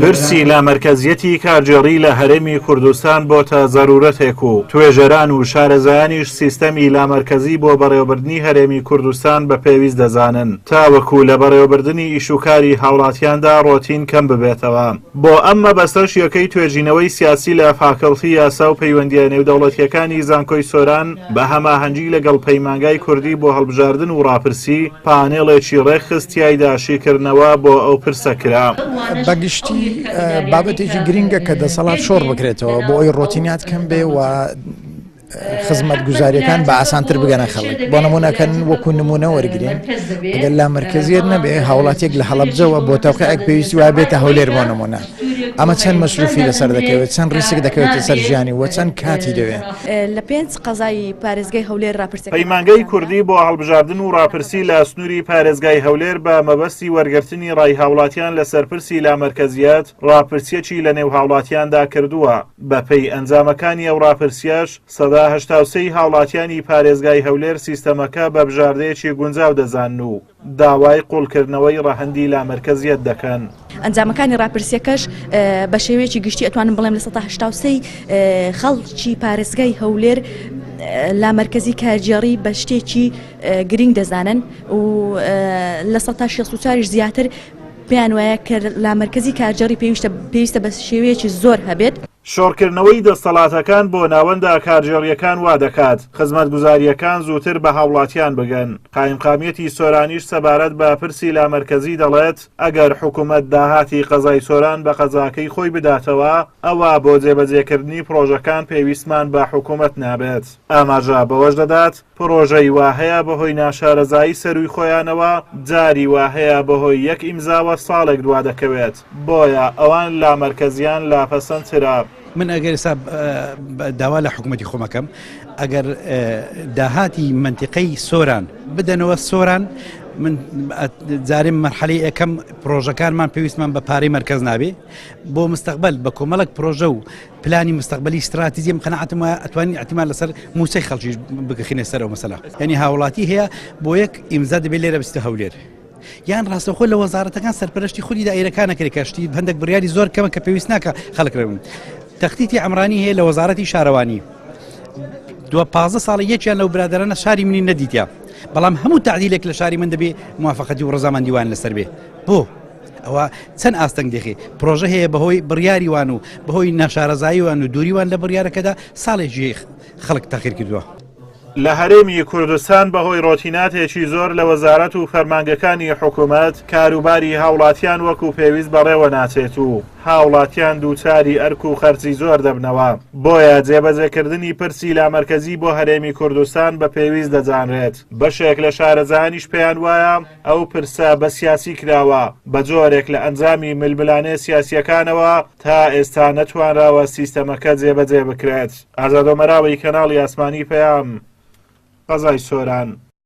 پرسی لامەرکەزیەتی کارجێڕی لە هەرێمی کوردستان بۆتە زەرورەتێک و توێژەران و شارەزایانیش سیستەمی لامەرکەزی بۆ بەڕێوەبردنی هەرێمی کوردستان بە پێویست دەزانن تاوەکو لە بەڕێوەبردنی ئیشوکاری هاوڵاتیاندا ڕۆتین کەم ببێتەوە. بۆ ئەم مەبەستەش یەکەی توێژینەوەی سیاسی لە فاکەڵتی یاسا و پەیوەندیە نێودەوڵەتیەکانی زانکۆی سۆران بە هەماهەنگی لەگەڵ پەیمانگای کوردی بۆ هەڵبژاردن و ڕاپرسی پانێڵێکی ڕێکخستیایدا شیکردنەوە بۆ ئەو پرسە کرا. بەگشتی بابەتێکی گرینگە کە دەسەڵات شۆڕ بکرێتەوە بۆ ئەوی ڕۆتینات کەم بێ و خزمەت گوزاریەکان بە ئاسانتر بگەنە خەڵک. بۆ نمونەکەن وەکو نمونە وەرگین ئەگەر لامەرکەزیەت نەبێ هاوڵاتیەک لە هەڵەبجەوە بۆ تەوقیعێک پێویستی وایە بێتە هەولێر بۆ نمونە. ئەمە چەند مەسروفی لەسەر دەکەوێت، چەند ڕیسک دەکەوێتە سەر ژیانی و چەند کاتی دەوێت. لە 5 قەزای پارێزگای هەولێر ڕاپرسەکە پەیمانگای کوردی بۆ هەڵبژاردن و ڕاپرسی لە سنووری پارێزگای هەولێر بە مەبەستی وەرگرتنی ڕای هاوڵاتیان لە سەرپرسی لامەرکەزیەت ڕاپرسیەکی لە نێو هاوڵاتیاندا کردووە. بەپێی ئەنجامەکانی ئەو ڕاپرسیەش سەدا 83 هاوڵاتیانی پارێزگای هەولێر سیستەمەکە بە بژاردەیەکی گونجاو دەزانن و داوای قوڵکردنەوەی ڕەهەندی لامەرکەزیەت دەکەن. ئەنجامەکانی ڕاپرسیەکەش بە شێوەیەکی گشتی ئەتوانم بڵێم لە 183 خەڵکی پارێزگای هەولێر لامەرکەزی کارجێڕی بە شتێکی گرنگ دەزانن و لە 164 زیاتر پێیان وایە کە لامەرکەزی کارجێڕی پێویستە بە شێوەیەکی زۆر هەبێت. شۆڕکردنەوەی دەسەڵاتەکان بۆ ناوەندا کارجێڕیەکان وا دەکات خزمەتگوزاریەکان زووتر بە هاوڵاتیان بگەن. قایمقامیەتی سۆرانیش سەبارەت بە پرسی لامەرکەزی دەڵێت ئەگەر حکوومەت داهاتی قەزای سۆران بە قەزاکەی خۆی بداتەوە ئەوە بۆ جێبەجێکردنی پرۆژەکان پێویستمان بە حکوومەت نابێت. ئاماژە بەوەش دەدات پرۆژەی واهەیە بەهۆی ناشارەزایی سەروی خۆیانەوە جاری واهەیە بەهۆی یەک ئیمزاوە ساڵێک دوا دەکەوێت. بۆیە ئەوان لامەرکەزیان لاپەسەندترە. من ئەگەر ئێستا داوا لە حکوومەتی خۆمەکەم ئەگەر داهاتی منتیقەی سۆران بدەنەوە سۆران من جارێ مەرحەلەی یەکەم پرۆژەکانمان پێویستمان بە پارەی مەرکەز نابێ بۆ مستەقبل بە کۆمەڵک پرۆژە و پلانی مستەقبلی استراتیزیم قەنەعەتم وایە ئەتوانین احتیمال لەسەر موسەی خەڵکیش بگەخینە سەرەوە مەسەلا. یعنی هاوڵاتی هەیە بۆ یەک ئیمزا دەبێت لێرە بستە هەولێر. یان ڕاستەوخۆ لە وەزارەتەکان سەرپەرشتی خودی دائیرەکانەکەی کەشتی هەندێک بڕیاری زۆر کەمە کە پێویست ناکە خەڵک ڕێون. تەختیتی ئەمرانی هەیە لە وەزارەتی شارەوانی 15 ساڵی یەکیان لەو برادرانە شاری منی نەدیتیا، بەڵام هەموو تعدیلێک لە شاری من دەبێ موافقەتی و ڕەزامەندیوان لەسەر بێ. بۆ ئەوە چەند ئاستەنگ دێخێ پرۆژە هەیە بەهۆی بڕیاری وان و بەهۆی ناشارەزایی وان و دووریوان لە بڕیارەکەدا ساڵێکی خەڵک تاخیر کردووە. لە هەرێمی کوردستان بەهۆی ڕۆتیناتێکی زۆر لە وەزارەت و فەرمانگەکانی حکوومەت کاروباری هاوڵاتیان وەکو پێویست بەڕێوەناچێت و هاوڵاتیان دووچاری ئەرک و خەرجی زۆر دەبنەوە. بۆیە جێبەجێکردنی پرسی لامەرکەزی بۆ هەرێمی کوردستان بە پێویست دەزانرێت. بەشێک لە شارەزانیش پێیان وایە ئەو پرسە بە سیاسی کراوە بە جۆرێک لە ئەنجامی ململانێ سیاسیەکانەوە تا ئێستا نەتوانراوە سیستەمەکە جێبەجێ بکرێت. ئازادۆمەراوی کەناڵی ئاسمانی پەیام قەزای سۆران.